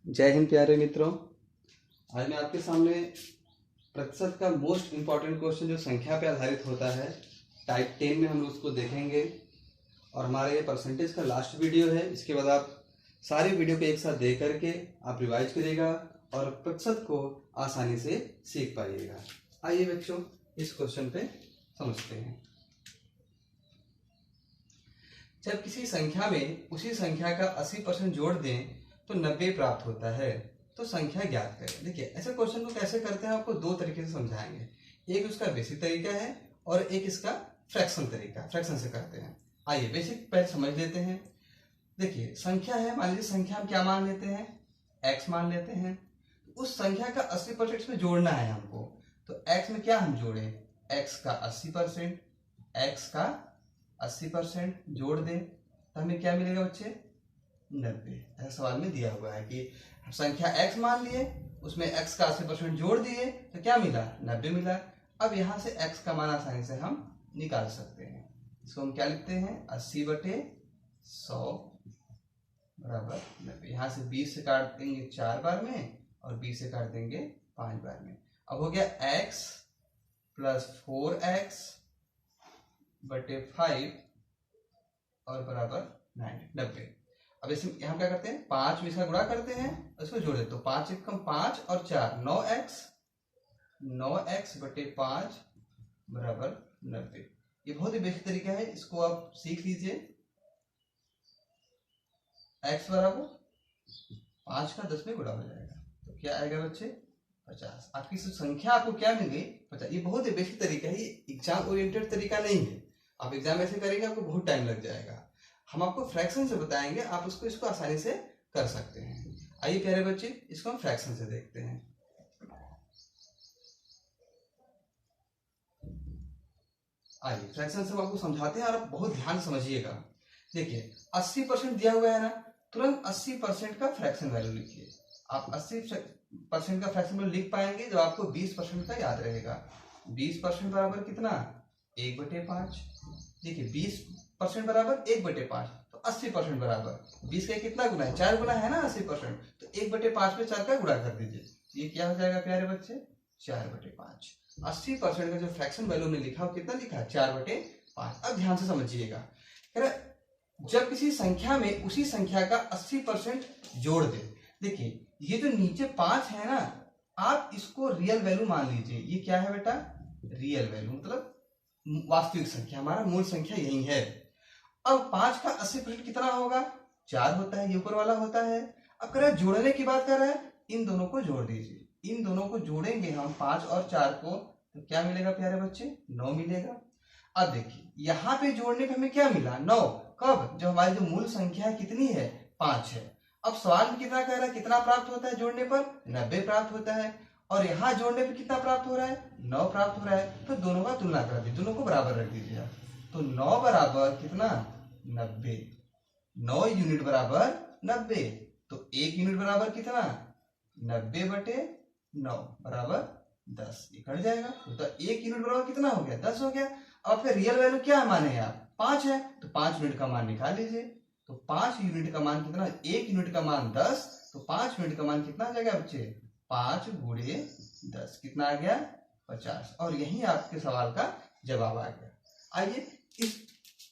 जय हिंद प्यारे मित्रों। आज मैं आपके सामने प्रतिशत का मोस्ट इम्पॉर्टेंट क्वेश्चन जो संख्या पे आधारित होता है टाइप 10 में हम उसको देखेंगे। और हमारा ये परसेंटेज का लास्ट वीडियो है। इसके बाद आप सारे वीडियो को एक साथ देख करके आप रिवाइज करिएगा और प्रतिशत को आसानी से सीख पाइएगा। आइए बच्चों इस क्वेश्चन पे समझते हैं। जब किसी संख्या में उसी संख्या का 80% जोड़ दें तो 90 प्राप्त होता है, तो संख्या ज्ञात करें। देखिए ऐसे क्वेश्चन को कैसे करते हैं आपको दो तरीके से समझाएंगे। एक उसका बेसिक तरीका है और एक इसका फ्रैक्शन तरीका, फ्रैक्शन से करते हैं। आइए बेसिक पहले समझ लेते हैं। देखिए संख्या है, मान लीजिए संख्या हम क्या मान लेते हैं, x मान लेते हैं। उस संख्या का 80% में जोड़ना है हमको, तो x में क्या हम जोड़े, x का 80%, x का 80% जोड़ दें तो हमें क्या मिलेगा बच्चे, 90। ऐसा सवाल में दिया हुआ है कि संख्या x मान लिए, उसमें x का 80% जोड़ दिए तो क्या मिला, 90 मिला। अब यहाँ से x का मान आसानी से हम निकाल सकते हैं। इसको हम क्या लिखते हैं, 80/100 बराबर 90। यहाँ से 20 से काट देंगे 4 बार में और 20 से काट देंगे 5 बार में। अब हो गया x प्लस 4x बटे 5 और बराबर 90। अब इसमें यहाँ क्या करते हैं, 5 में इसका गुणा करते हैं, इसको जोड़े तो 5 एक कम 5 और 4 9x बटे 5 बराबर 90। ये बहुत ही बेसिक तरीका है, इसको आप सीख लीजिए। x बराबर 5 का 10 में गुणा हो जाएगा तो क्या आएगा बच्चे, 50। आपकी संख्या आपको क्या मिल गई, 50। ये बहुत ही बेसिक तरीका है, ये एग्जाम ओरिएंटेड तरीका नहीं है। आप एग्जाम ऐसे करेंगे आपको बहुत टाइम लग जाएगा। हम आपको फ्रैक्शन से बताएंगे, आप इसको आसानी से कर सकते हैं। आइए प्यारे बच्चे इसको हम फ्रैक्शन से देखते हैं। आइए फ्रैक्शन से हम आपको समझाते हैं और आप बहुत ध्यान से समझिएगा। देखिए 80% दिया हुआ है ना, तुरंत 80% का फ्रैक्शन वैल्यू लिखिए। आप 80% का फ्रैक्शन वैल्यू लिख पाएंगे जब आपको 20% का याद रहेगा। 20% बराबर कितना, 1/5। देखिए 20% बराबर 1/5 तो 80% बराबर 20 का कितना गुना है, 4 गुना है ना 80%, तो 1/5 में 4 का गुणा कर दीजिए। ये क्या हो जाएगा प्यारे बच्चे, 4/5। 80% का जो फ्रैक्शन वैल्यू में लिखा हो कितना लिखा है, 4/5। अब ध्यान से समझिएगा, जब किसी संख्या में उसी संख्या का 80% जोड़ दे। देखिए ये जो नीचे 5 है ना, आप इसको रियल वैल्यू मान लीजिए। ये क्या है बेटा, रियल वैल्यू मतलब वास्तविक संख्या, हमारा मूल संख्या यही है। अब 5 का 80% कितना होगा, 4 होता है, ये ऊपर वाला होता है। अब कह रहा है जोड़ने की बात कर रहा है, इन दोनों को जोड़ दीजिए। इन दोनों को जोड़ेंगे हम 5 और 4 को, तो क्या मिलेगा प्यारे बच्चे, 9 मिलेगा। अब देखिए यहाँ पे जोड़ने पे हमें क्या मिला, 9। कब, जब हमारी जो मूल संख्या है कितनी है, 5 है। अब सवाल में कितना कह रहा है, कितना प्राप्त होता है जोड़ने पर, 90 प्राप्त होता है। और यहाँ जोड़ने पर कितना प्राप्त हो रहा है, 9 प्राप्त हो रहा है। तो दोनों का तुलना कर दीजिए, दोनों को बराबर रख दीजिए। तो 9 बराबर कितना, 90। 9 यूनिट बराबर 90, तो 1 यूनिट बराबर कितना, 90/9 बराबर 10। ये कट जाएगा तो 1 यूनिट बराबर कितना हो गया, 10 हो गया। अब आपका रियल वैल्यू क्या माने आप, 5 है, तो 5 यूनिट का मान निकाल लीजिए। तो 5 यूनिट का मान कितना, 1 यूनिट का मान 10, तो 5 यूनिट का मान कितना आ जाएगा बच्चे, 5 गुणे 10 कितना आ गया, 50। और यही आपके सवाल का जवाब आ गया। आइए इस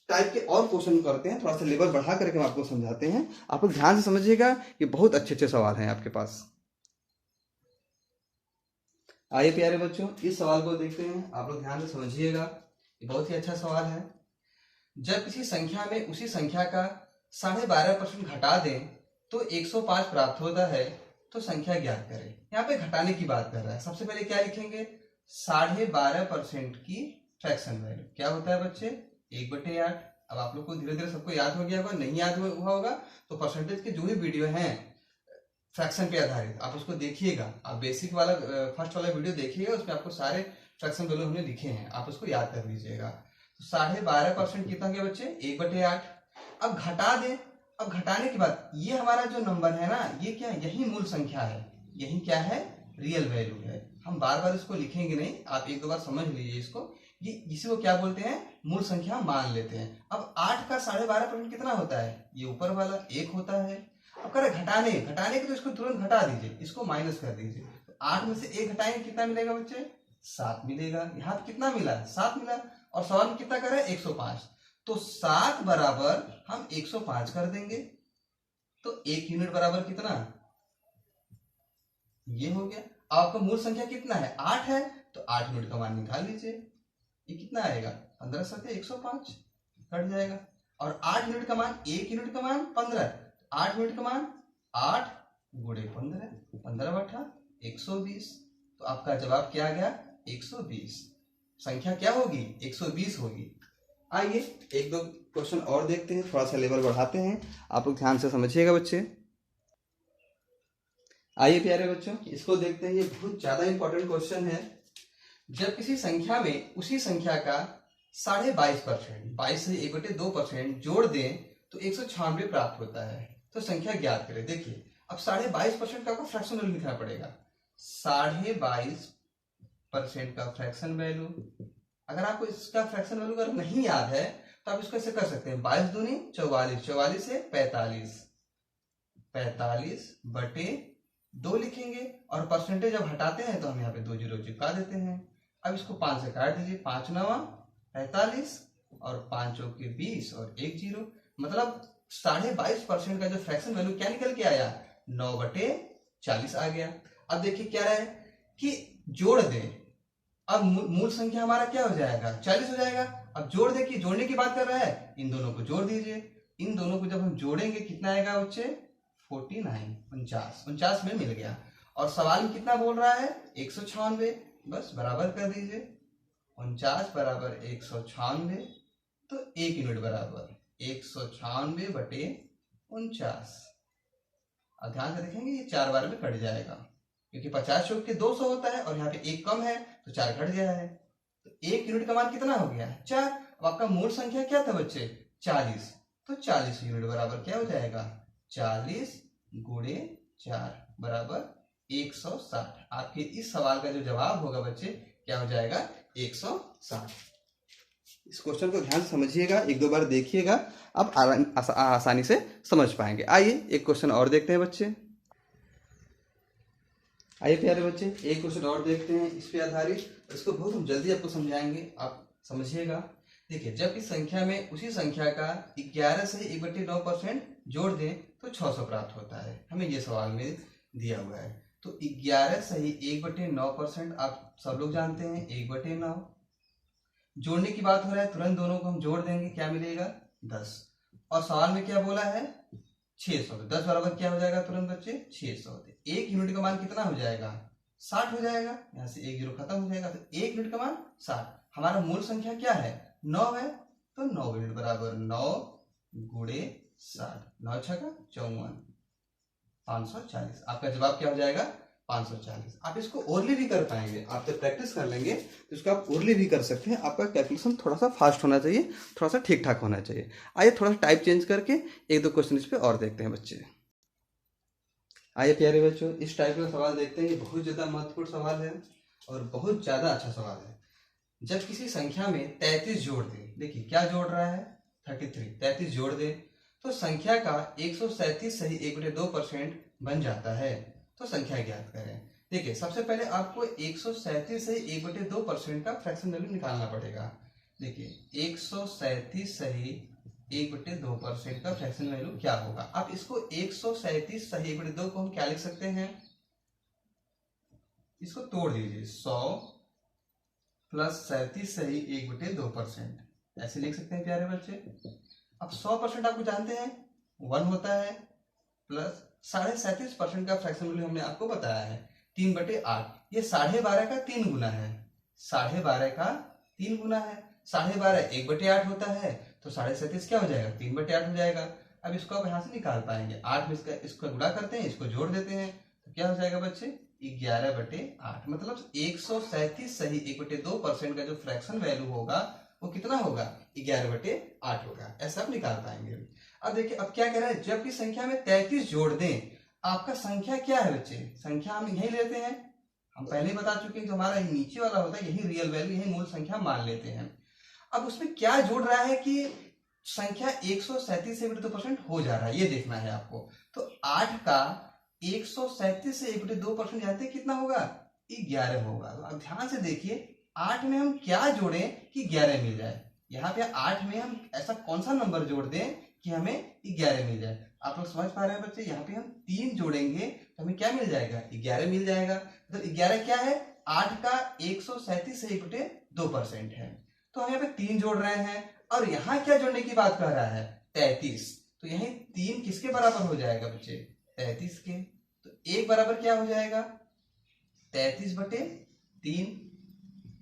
टाइप के और क्वेश्चन करते हैं, थोड़ा सा लेवल बढ़ा करके हम आपको समझाते हैं। आप लोग ध्यान से समझिएगा, ये बहुत अच्छे अच्छे सवाल हैं आपके पास। आइए प्यारे बच्चों इस सवाल को देखते हैं, आप लोग ध्यान से समझिएगा, ये बहुत ही अच्छा सवाल है। जब किसी संख्या में उसी संख्या का 12.5% घटा दें तो 105 प्राप्त होता है, तो संख्या ज्ञात करें। यहाँ पे घटाने की बात कर रहा है। सबसे पहले क्या लिखेंगे, 12.5% की फ्रैक्शन वैल्यू क्या होता है बच्चे, 1/8। अब आप लोग को धीरे धीरे सबको याद हो गया होगा, नहीं याद हुआ होगा तो परसेंटेज के जो भी वीडियो हैं फ्रैक्शन पे आधारित आप उसको देखिएगा। आप बेसिक वाला फर्स्ट वाला वीडियो देखिएगा, उसमें आपको सारे फ्रैक्शन वैल्यू हमने लिखे हैं, आप उसको याद कर लीजिएगा। तो 12.5% कितना गया बच्चे, 1/8। अब घटा दें, अब घटाने के बाद ये हमारा जो नंबर है ना, ये क्या है, यही मूल संख्या है, यही क्या है, रियल वैल्यू है। हम बार बार इसको लिखेंगे नहीं, आप एक दो बार समझ लीजिए इसको। ये इसी को क्या बोलते हैं, मूल संख्या मान लेते हैं। अब 8 का 12.5% कितना होता है, ये ऊपर वाला 1 होता है। अब करें घटाने, घटाने के तो इसको तुरंत घटा दीजिए, इसको माइनस कर दीजिए। तो 8 में से 1 घटाएंगे कितना मिलेगा बच्चे? 7 मिलेगा। यहाँ पे कितना मिला? 7 मिला। और सवाल में कितना कर रहे हैं? 105। तो 7 बराबर हम 105 कर देंगे। तो 1 यूनिट बराबर कितना? ये हो गया। आपका मूल संख्या कितना है? 8 है। तो 8 यूनिट का मान निकाल लीजिए। ये कितना आएगा? 15 सत्या 105 कट जाएगा। और 8 यूनिट का मान, 1 यूनिट का मान 15, 8 यूनिट का मान 8 गुणे 15, 15 बटा 120। तो आपका जवाब क्या आ गया? 120। संख्या क्या होगी? 120 होगी। आइए एक दो क्वेश्चन और देखते हैं, थोड़ा सा लेवल बढ़ाते हैं, आप लोग ध्यान से समझिएगा बच्चे। आइए प्यारे बच्चों, इसको देखते हैं। ये बहुत ज्यादा इंपॉर्टेंट क्वेश्चन है। जब किसी संख्या में उसी संख्या का 22.5%, 22 से 1/2% जोड़ दें तो 196 प्राप्त होता है। तो संख्या ज्ञात करें। देखिए अब 22.5% का आपको फ्रैक्शन वैल्यू लिखना पड़ेगा। 22.5% का फ्रैक्शन वैल्यू, अगर आपको इसका फ्रैक्शन वैल्यू अगर नहीं याद है तो आप इसको ऐसे कर सकते हैं, 22 दूनी 44, 44 से 45, 45/2 लिखेंगे। और परसेंटेज जब हटाते हैं तो हम यहाँ पे 2 जीरो चिपका देते हैं। अब इसको 5 से काट दीजिए, 5 9 45 और 5 चौके 20 और 1 जीरो। मतलब 22.5% का जो फ्रैक्शन वैल्यू क्या निकल के आया? 9/40 आ गया। अब देखिए क्या है कि जोड़ दें। अब मूल संख्या हमारा क्या हो जाएगा? 40 हो जाएगा। अब जोड़ दे, कि जोड़ने की बात कर रहा है, इन दोनों को जोड़ दीजिए। इन दोनों को जब हम जोड़ेंगे कितना आएगा बच्चे? 49, 49 में मिल गया। और सवाल में कितना बोल रहा है? 196। बस बराबर कर दीजिए, 49 बराबर 196। तो 1 यूनिट बराबर 196/49। अब ध्यान से देखेंगे ये 4 बार में कट जाएगा, क्योंकि 50 चौक के 200 होता है और यहाँ पे 1 कम है तो 4 घट गया है। तो 1 यूनिट का मान कितना हो गया? 4। अब आपका मूल संख्या क्या था बच्चे? 40। तो 40 यूनिट बराबर क्या हो जाएगा? 40 गुणे 4 बराबर 160। आपके इस सवाल का जो जवाब होगा बच्चे क्या हो जाएगा? 160। इस क्वेश्चन को ध्यान से समझिएगा, एक दो बार देखिएगा, आप आसानी से समझ पाएंगे। आइए एक क्वेश्चन और देखते हैं बच्चे। आइए प्यारे बच्चे एक क्वेश्चन और देखते हैं इस पे आधारित। इसको बहुत हम जल्दी आपको समझाएंगे, आप समझिएगा। देखिए जब इस संख्या में उसी संख्या का 11 से 1/9% जोड़ दें तो 600 प्राप्त होता है। हमें ये सवाल में दिया हुआ है। तो 11 सही 1/9% आप सब लोग जानते हैं 1/9। जोड़ने की बात हो रहा है, तुरंत दोनों को हम जोड़ देंगे, क्या मिलेगा? 10। और सवाल में क्या बोला है? 600। 10 बराबर क्या हो जाएगा तुरंत बच्चे? 600। 1 यूनिट का मान कितना हो जाएगा? 60 हो जाएगा। यहाँ से 1 जीरो खत्म हो जाएगा। तो 1 यूनिट का मान 60। हमारा मूल संख्या क्या है? 9 है। तो 9 यूनिट बराबर 9 गुणे 60, 9 छका 54, 540। आपका जवाब क्या हो जाएगा? 540। आप इसको ओरली भी कर पाएंगे, आप जब प्रैक्टिस कर लेंगे तो इसको आप ओरली भी कर सकते हैं। आपका कैलकुलेशन थोड़ा सा फास्ट होना चाहिए, थोड़ा सा ठीक ठाक होना चाहिए। आइए थोड़ा सा टाइप चेंज करके एक दो क्वेश्चन इस पे और देखते हैं बच्चे। आइए प्यारे बच्चों इस टाइप का सवाल देखते हैं। ये बहुत ज़्यादा महत्वपूर्ण सवाल है और बहुत ज़्यादा अच्छा सवाल है। जब किसी संख्या में 33 जोड़ दें, देखिए क्या जोड़ रहा है? 33, 33 जोड़ दें तो संख्या का 137 सही 1/2% बन जाता है। तो संख्या ज्ञात करें। देखिए सबसे पहले आपको 137 सही 1/2% का फ्रैक्शन वैल्यू निकालना पड़ेगा। देखिए 137 सही 1/2% का फ्रैक्शन वैल्यू क्या होगा? आप इसको 137 सही 1/2 को हम क्या लिख सकते हैं? इसको तोड़ दीजिए, 100 प्लस 37 सही 1/2%, ऐसे लिख सकते हैं प्यारे बच्चे। अब 100% आपको जानते हैं 1 होता है, प्लस 37.5% का फ्रैक्शन वैल्यू हमने आपको बताया है 3/8। ये 12.5 का 3 गुना है, 12.5 का 3 गुना है। 12.5 1/8 होता है, तो 37.5 क्या हो जाएगा? 3/8 हो जाएगा। अब इसको आप यहाँ से निकाल पाएंगे। 8 में इसका गुणा करते हैं, इसको जोड़ देते हैं, तो क्या हो जाएगा बच्चे? 11/8। मतलब 137 सही 1/2% का जो फ्रैक्शन वैल्यू होगा वो कितना होगा? 11/8 होगा। ऐसा आप निकाल पाएंगे। अब देखिए अब क्या कह रहा है? जबकि संख्या में 33 जोड़ दें, आपका संख्या क्या है बच्चे? संख्या हम यही लेते हैं, हम पहले बता चुके हैं जो हमारा नीचे वाला होता है यही रियल वैल्यू, यही मूल संख्या मान लेते हैं। अब उसमें क्या जोड़ रहा है कि संख्या 137 से 1/2% हो जा रहा है, ये देखना है आपको। तो 8 का 137 से 1/2% जाते कितना होगा, 11 होगा। तो अब ध्यान से देखिए 8 में हम क्या जोड़ें कि 11 मिल जाए। यहाँ पे 8 में हम ऐसा कौन सा नंबर जोड़ दें कि हमें 11 मिल जाए। आप लोग समझ पा रहे हैं बच्चे, यहाँ पे हम 3 जोड़ेंगे तो हमें क्या मिल जाएगा, 11 मिल जाएगा। तो 11 क्या है, 8 का 137 से 1/2% है। तो हम यहाँ पे 3 जोड़ रहे हैं और यहाँ क्या जोड़ने की बात कर रहा है, 33। तो यही 3 किसके बराबर हो जाएगा बच्चे, 33 के। तो 1 बराबर क्या हो जाएगा, 33/3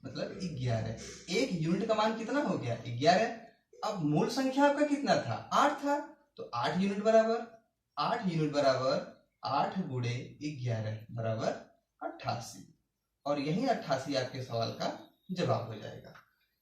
मतलब 11। एक यूनिट का मान कितना हो गया, 11। अब मूल संख्या आपका कितना था, 8 था। तो 8 यूनिट बराबर 8 यूनिट बराबर 8 गुणे 11 बराबर 88। और यही 88 आपके सवाल का जवाब हो जाएगा।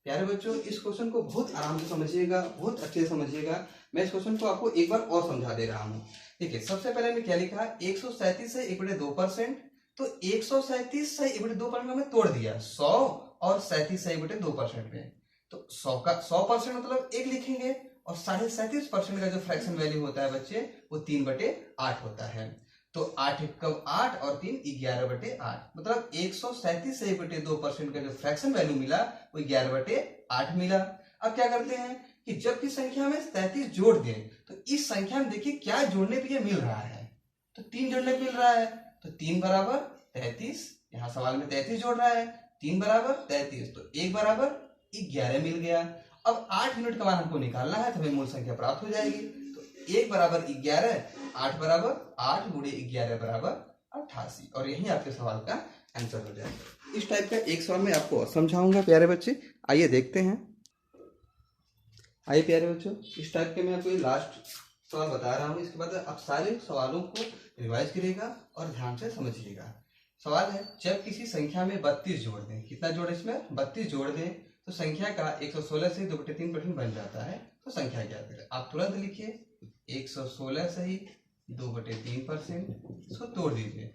प्यारे बच्चों, इस क्वेश्चन को बहुत आराम से समझिएगा, बहुत अच्छे से समझिएगा। मैं इस क्वेश्चन को आपको एक बार और समझा दे रहा हूँ। देखिए सबसे पहले मैं क्या लिखा, 137 से 1/2%। तो 137 से 1/2% में तोड़ दिया 100 और 37 से 1/2% में। तो 100 का 100% मतलब 1 लिखेंगे और 37.5% का जो फ्रैक्शन वैल्यू होता है बच्चे वो 3/8 होता है। तो 8 का 8 और 3 11/8 मतलब 137 से 1/2% का जो फ्रैक्शन वैल्यू मिला वो 11/8 मिला। अब क्या करते हैं कि जब की संख्या में 33 जोड़ दें तो इस संख्या में देखिए क्या जोड़ने पे ये मिल रहा है, तो 3 जोड़ने पे मिल रहा है। तो 3 बराबर 33, यहाँ सवाल में 33 जोड़ रहा है, 3 बराबर 33, तो 1 बराबर 11 मिल गया। अब 8 यूनिट का मान हमको निकालना है तो हमें मूल संख्या प्राप्त हो जाएगी। तो 1 बराबर 11, 8 बराबर 8 गुणे 11 बराबर 88। और यही आपके सवाल का आंसर हो जाएगा। इस टाइप का एक सवाल मैं आपको और समझाऊंगा प्यारे बच्चे, आइए देखते हैं। आइए प्यारे बच्चों, इस टाइप के मैं आपको ये लास्ट सवाल बता रहा हूँ, इसके बाद आप सारे सवालों को रिवाइज करिएगा और ध्यान से समझिएगा। सवाल है, जब किसी संख्या में 32 जोड़ दें, कितना जोड़े इसमें, 32 जोड़ दें तो संख्या का 116 से 2/3% बन जाता है। तो संख्या ज्ञात करें। आप तुरंत लिखिए 116 से ही 2/3%, इसको तोड़ दीजिए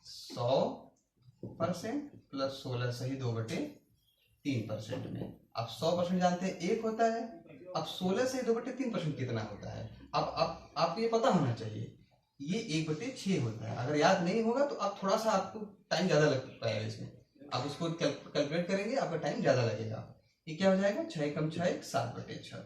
100% प्लस 16 से ही 2/3% में। आप 100% जानते हैं 1 होता है। अब 16 से 2/3% कितना होता है, अब आपको ये पता होना चाहिए, ये 1/6 होता है। अगर याद नहीं होगा तो आप थोड़ा सा आपको टाइम ज्यादा लग पाएगा इसमें, आप उसको कैलकुलेट करेंगे, आपका टाइम ज्यादा लगेगा। ये क्या हो जाएगा, 6 कम 6 7/6।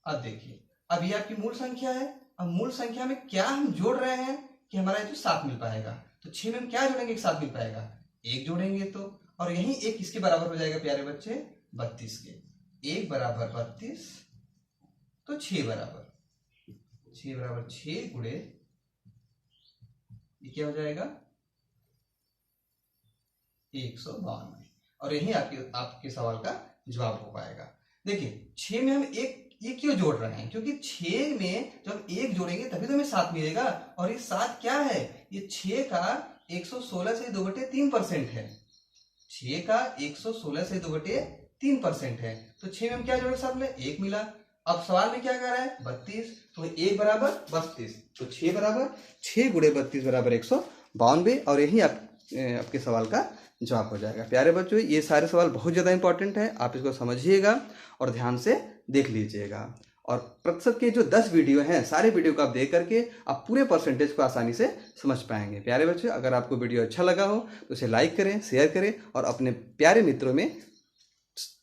अब देखिए, अब ये आपकी मूल संख्या है। अब मूल संख्या में क्या हम जोड़ रहे हैं कि हमारा जो 7 मिल पाएगा। तो 6 में हम क्या जोड़ेंगे कि 7 मिल पाएगा, 1 जोड़ेंगे तो। और यही 1 किसके बराबर हो जाएगा प्यारे बच्चे, 32 के। 1 बराबर 32 तो 6 बराबर 6 गुणे ये क्या हो जाएगा 192। और यही आपके सवाल का जवाब हो पाएगा। देखिए 6 में हम एक ये क्यों जोड़ रहे हैं, क्योंकि 6 में जब हम 1 जोड़ेंगे तभी तो हमें 7 मिलेगा। और ये 7 क्या है, ये 6 का 116 से 2/3% है। 6 का 116 से 2/3% है। तो 6 में हम क्या जोड़े, 7 में 1 मिला। अब सवाल में क्या कर रहा है, 32, तो 1 बराबर 32, तो 6 बराबर 6 गुणे 32 बराबर 192। और यही आपके सवाल का जवाब हो जाएगा। प्यारे बच्चों, ये सारे सवाल बहुत ज़्यादा इंपॉर्टेंट है, आप इसको समझिएगा और ध्यान से देख लीजिएगा। और प्रतिशत के जो 10 वीडियो हैं, सारे वीडियो को आप देख करके आप पूरे परसेंटेज को आसानी से समझ पाएंगे। प्यारे बच्चों, अगर आपको वीडियो अच्छा लगा हो तो उसे लाइक करें, शेयर करें और अपने प्यारे मित्रों में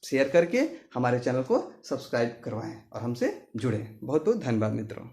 शेयर करके हमारे चैनल को सब्सक्राइब करवाएं और हमसे जुड़ें। बहुत बहुत धन्यवाद मित्रों।